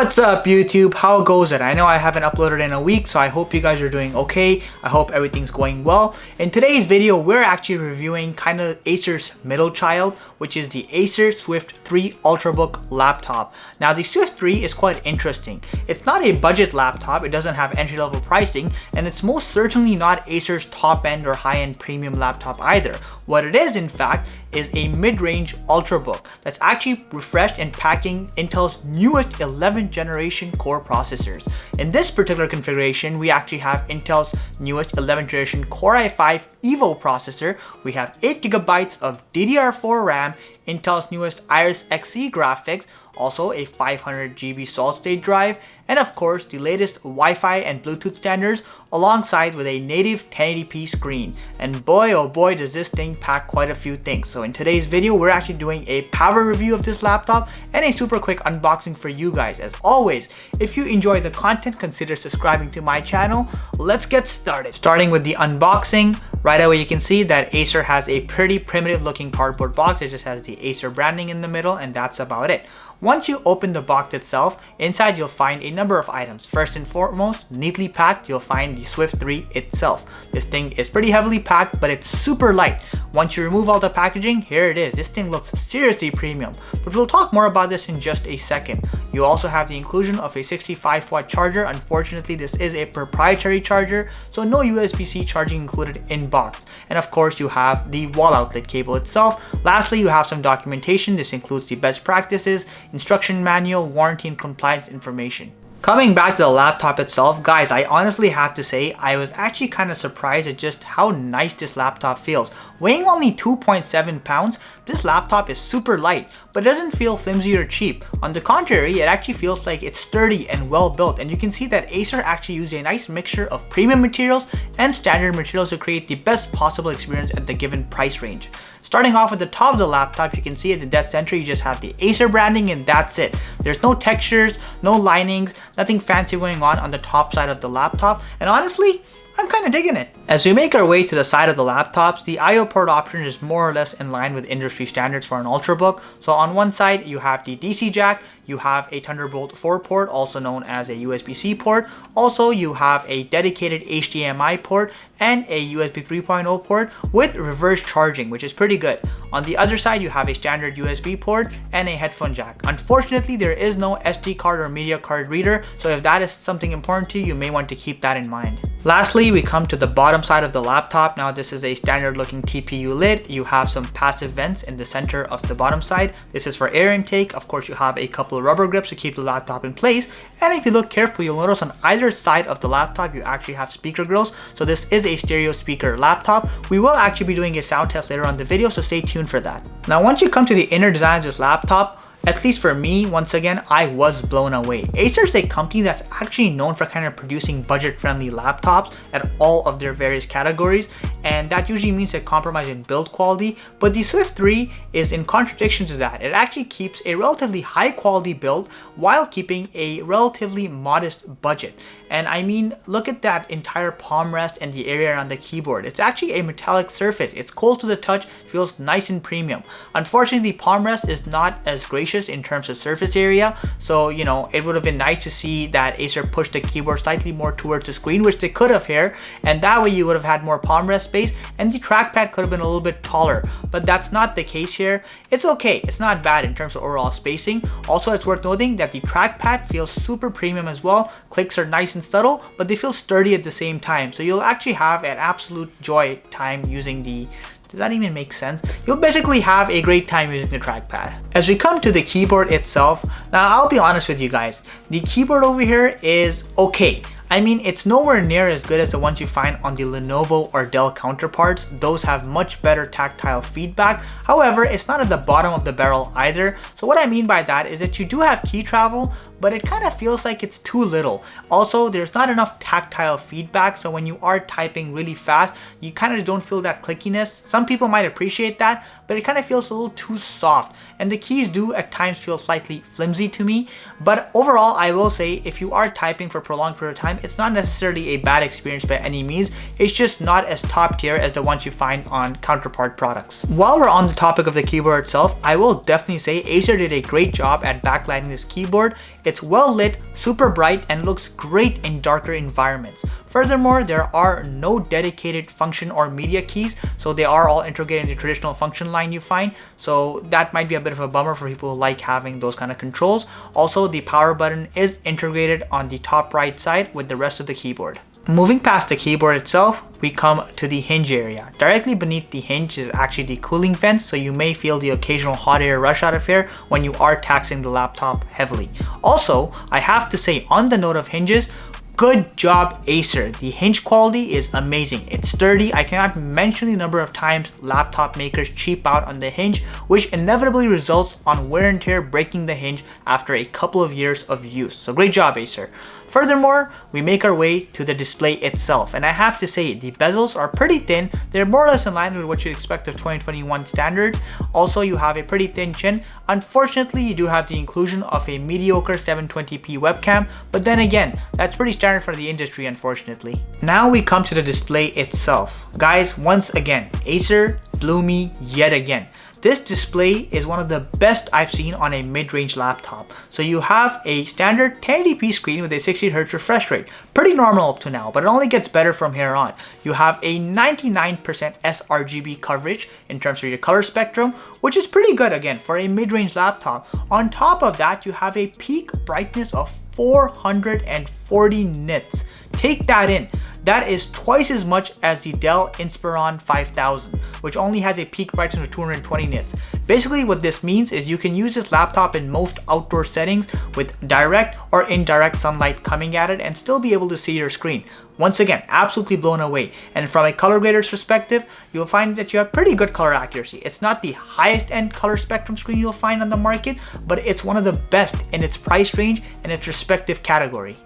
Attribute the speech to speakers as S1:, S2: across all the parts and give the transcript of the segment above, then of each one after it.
S1: What's up YouTube? How goes it? I know I haven't uploaded in a week, so I hope you guys are doing okay. I hope everything's going well. In today's video, we're actually reviewing kind of Acer's middle child, which is the Acer Swift 3 Ultrabook laptop. Now the Swift 3 is quite interesting. It's not a budget laptop, it doesn't have entry-level pricing, and it's most certainly not Acer's top-end or high-end premium laptop either. What it is, in fact, is a mid-range Ultrabook that's actually refreshed and packing Intel's newest 11th generation core processors. In this particular configuration, we actually have Intel's newest 11th generation Core i5 Evo processor. We have 8GB of DDR4 RAM, Intel's newest Iris Xe graphics, also a 500GB solid state drive, and of course the latest Wi-Fi and Bluetooth standards, alongside with a native 1080p screen. And boy oh boy does this thing pack quite a few things. So in today's video, we're actually doing a power review of this laptop and a super quick unboxing for you guys. As always, if you enjoy the content, consider subscribing to my channel. Let's get started. Starting with the unboxing, right away you can see that Acer has a pretty primitive looking cardboard box. It just has the Acer branding in the middle, and that's about it. Once you open the box itself, inside you'll find a number of items. First and foremost, neatly packed, you'll find the Swift 3 itself. This thing is pretty heavily packed, but it's super light. Once you remove all the packaging, here it is. This thing looks seriously premium, but we'll talk more about this in just a second. You also have the inclusion of a 65-watt charger. Unfortunately, this is a proprietary charger, so no USB-C charging included in box. And of course, you have the wall outlet cable itself. Lastly, you have some documentation. This includes the best practices, instruction manual, warranty and compliance information. Coming back to the laptop itself, guys, I honestly have to say I was actually kind of surprised at just how nice this laptop feels. Weighing only 2.7 pounds, this laptop is super light, but it doesn't feel flimsy or cheap. On the contrary, it actually feels like it's sturdy and well built, and you can see that Acer actually used a nice mixture of premium materials and standard materials to create the best possible experience at the given price range. Starting off at the top of the laptop, you can see at the dead center you just have the Acer branding, and that's it. There's no textures, no linings, nothing fancy going on the top side of the laptop, and honestly, I'm kind of digging it. As we make our way to the side of the laptops, the I/O port option is more or less in line with industry standards for an Ultrabook. So on one side, you have the DC jack, you have a Thunderbolt 4 port, also known as a USB-C port. Also, you have a dedicated HDMI port and a USB 3.0 port with reverse charging, which is pretty good. On the other side, you have a standard USB port and a headphone jack. Unfortunately, there is no SD card or media card reader, so if that is something important to you, you may want to keep that in mind. Lastly, we come to the bottom side of the laptop. Now this is a standard looking TPU lid. You have some passive vents in the center of the bottom side. This is for air intake. Of course, you have a couple of rubber grips to keep the laptop in place. And if you look carefully, you'll notice on either side of the laptop, you actually have speaker grills. So this is a stereo speaker laptop. We will actually be doing a sound test later on the video, so stay tuned for that. Now, once you come to the inner design of this laptop, at least for me, once again, I was blown away. Acer is a company that's actually known for kind of producing budget-friendly laptops at all of their various categories, and that usually means a compromise in build quality, but the Swift 3 is in contradiction to that. It actually keeps a relatively high-quality build while keeping a relatively modest budget. And I mean, look at that entire palm rest and the area around the keyboard. It's actually a metallic surface. It's cold to the touch, feels nice and premium. Unfortunately, the palm rest is not as gracious in terms of surface area, so you know, it would have been nice to see that Acer push the keyboard slightly more towards the screen, which they could have here, and that way you would have had more palm rest space, and the trackpad could have been a little bit taller, but that's not the case here. It's okay, it's not bad in terms of overall spacing. Also, it's worth noting that the trackpad feels super premium as well. Clicks are nice and subtle, but they feel sturdy at the same time, so you'll actually have an absolute joy time using the... Does that even make sense? You'll basically have a great time using the trackpad. As we come to the keyboard itself, now I'll be honest with you guys, the keyboard over here is okay. I mean, it's nowhere near as good as the ones you find on the Lenovo or Dell counterparts. Those have much better tactile feedback. However, it's not at the bottom of the barrel either. So what I mean by that is that you do have key travel, but it kind of feels like it's too little. Also, there's not enough tactile feedback, so when you are typing really fast, you kind of don't feel that clickiness. Some people might appreciate that, but it kind of feels a little too soft, and the keys do at times feel slightly flimsy to me. But overall, I will say, if you are typing for a prolonged period of time, it's not necessarily a bad experience by any means. It's just not as top tier as the ones you find on counterpart products. While we're on the topic of the keyboard itself, I will definitely say Acer did a great job at backlighting this keyboard. It's It's well lit, super bright, and looks great in darker environments. Furthermore, there are no dedicated function or media keys, so they are all integrated in the traditional function line you find. So that might be a bit of a bummer for people who like having those kind of controls. Also, the power button is integrated on the top right side with the rest of the keyboard. Moving past the keyboard itself, we come to the hinge area. Directly beneath the hinge is actually the cooling vents, so you may feel the occasional hot air rush out of here when you are taxing the laptop heavily. Also, I have to say, on the note of hinges, good job Acer. The hinge quality is amazing. It's sturdy. I cannot mention the number of times laptop makers cheap out on the hinge, which inevitably results on wear and tear breaking the hinge after a couple of years of use. So great job Acer. Furthermore, we make our way to the display itself, and I have to say the bezels are pretty thin. They're more or less in line with what you'd expect of 2021 standards. Also, you have a pretty thin chin. Unfortunately, you do have the inclusion of a mediocre 720p webcam, but then again, that's pretty standard for the industry, unfortunately. Now we come to the display itself. Guys, once again, Acer blew me yet again. This display is one of the best I've seen on a mid-range laptop. So you have a standard 1080p screen with a 60Hz refresh rate. Pretty normal up to now, but it only gets better from here on. You have a 99% sRGB coverage in terms of your color spectrum, which is pretty good again for a mid-range laptop. On top of that, you have a peak brightness of 440 nits. Take that in. That is twice as much as the Dell Inspiron 5000, which only has a peak brightness of 220 nits. Basically what this means is you can use this laptop in most outdoor settings with direct or indirect sunlight coming at it and still be able to see your screen. Once again, absolutely blown away. And from a color grader's perspective, you'll find that you have pretty good color accuracy. It's not the highest end color spectrum screen you'll find on the market, but it's one of the best in its price range and its respective category.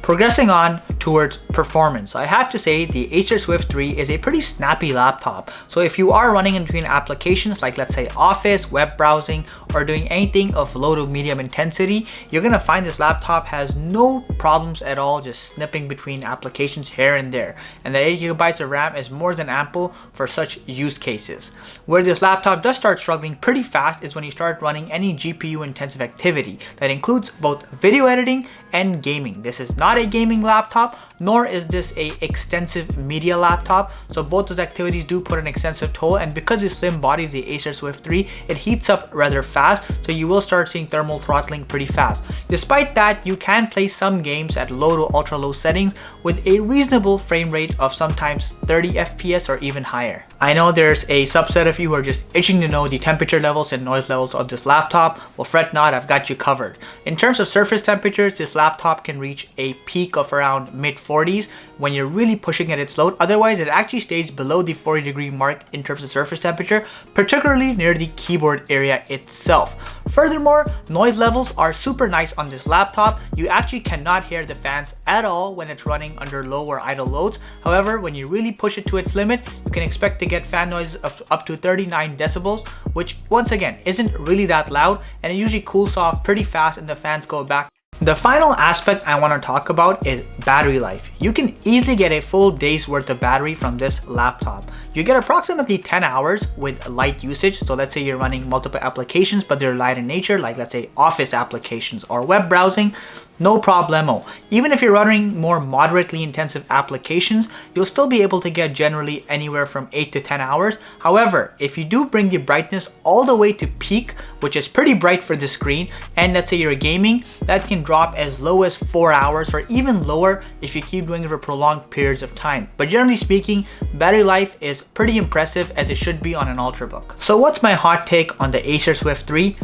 S1: Progressing on towards performance, I have to say the Acer Swift 3 is a pretty snappy laptop. So if you are running in between applications like, let's say, office, web browsing, or doing anything of low to medium intensity, you're gonna find this laptop has no problems at all just snipping between applications here and there. And the 8GB of RAM is more than ample for such use cases. Where this laptop does start struggling pretty fast is when you start running any GPU intensive activity that includes both video editing and gaming. This is not a gaming laptop, nor is this a extensive media laptop, so both those activities do put an extensive toll, and because the slim body of the Acer Swift 3, it heats up rather fast, so you will start seeing thermal throttling pretty fast. Despite that, you can play some games at low to ultra low settings with a reasonable frame rate of sometimes 30 FPS or even higher. I know there's a subset of you who are just itching to know the temperature levels and noise levels of this laptop. Well, fret not, I've got you covered. In terms of surface temperatures, this laptop can reach a peak of around mid 40s when you're really pushing at its load. Otherwise, it actually stays below the 40-degree mark in terms of surface temperature, particularly near the keyboard area itself. Furthermore, noise levels are super nice on this laptop. You actually cannot hear the fans at all when it's running under low or idle loads. However, when you really push it to its limit, you can expect to get fan noise of up to 39 decibels, which once again isn't really that loud, and it usually cools off pretty fast and the fans go back. The final aspect I want to talk about is battery life. You can easily get a full day's worth of battery from this laptop. You get approximately 10 hours with light usage. So let's say you're running multiple applications, but they're light in nature, like let's say office applications or web browsing. No problemo. Even if you're running more moderately intensive applications, you'll still be able to get generally anywhere from 8 to 10 hours. However, if you do bring the brightness all the way to peak, which is pretty bright for the screen, and let's say you're gaming, that can drop as low as 4 hours or even lower if you keep doing it for prolonged periods of time. But generally speaking, battery life is pretty impressive, as it should be on an Ultrabook. So what's my hot take on the Acer Swift 3?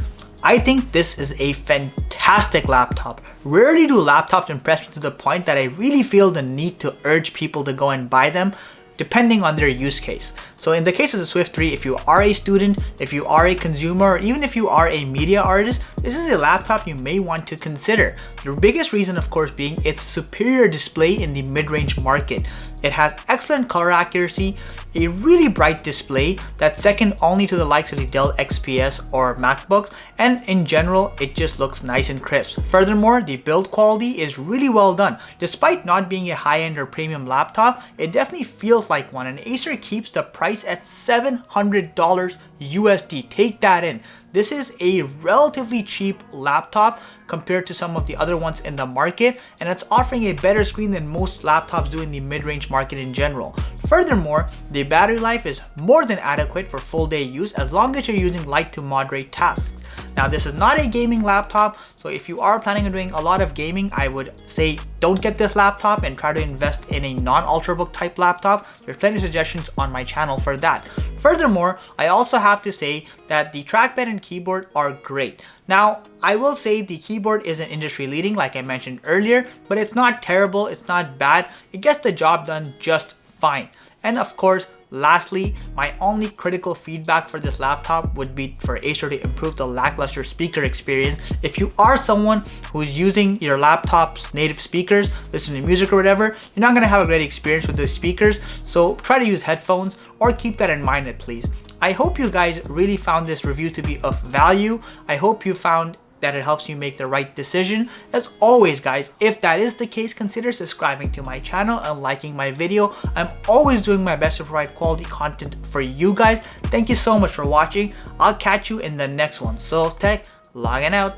S1: I think this is a fantastic laptop. Rarely do laptops impress me to the point that I really feel the need to urge people to go and buy them, depending on their use case. So in the case of the Swift 3, if you are a student, if you are a consumer, or even if you are a media artist, this is a laptop you may want to consider. The biggest reason, of course, being its superior display in the mid-range market. It has excellent color accuracy, a really bright display that's second only to the likes of the Dell XPS or MacBooks, and in general, it just looks nice and crisp. Furthermore, the build quality is really well done. Despite not being a high-end or premium laptop, it definitely feels like one, and Acer keeps the price at $700 USD. Take that in. this is a relatively cheap laptop compared to some of the other ones in the market, and it's offering a better screen than most laptops do in the mid-range market in general. Furthermore, the battery life is more than adequate for full day use as long as you're using light to moderate tasks. Now, this is not a gaming laptop, so if you are planning on doing a lot of gaming, I would say don't get this laptop and try to invest in a non-Ultrabook type laptop. There's plenty of suggestions on my channel for that. Furthermore, I also have to say that the trackpad and keyboard are great. Now, I will say the keyboard isn't industry leading like I mentioned earlier, but it's not terrible, it's not bad. It gets the job done just fine. And of course, lastly, my only critical feedback for this laptop would be for Acer to improve the lackluster speaker experience. If you are someone who's using your laptop's native speakers, listening to music or whatever, you're not gonna have a great experience with those speakers. So try to use headphones or keep that in mind please. I hope you guys really found this review to be of value. I hope you found that it helps you make the right decision. As always guys, if that is the case, consider subscribing to my channel and liking my video. I'm always doing my best to provide quality content for you guys. Thank you so much for watching. I'll catch you in the next one. So Tech, logging out.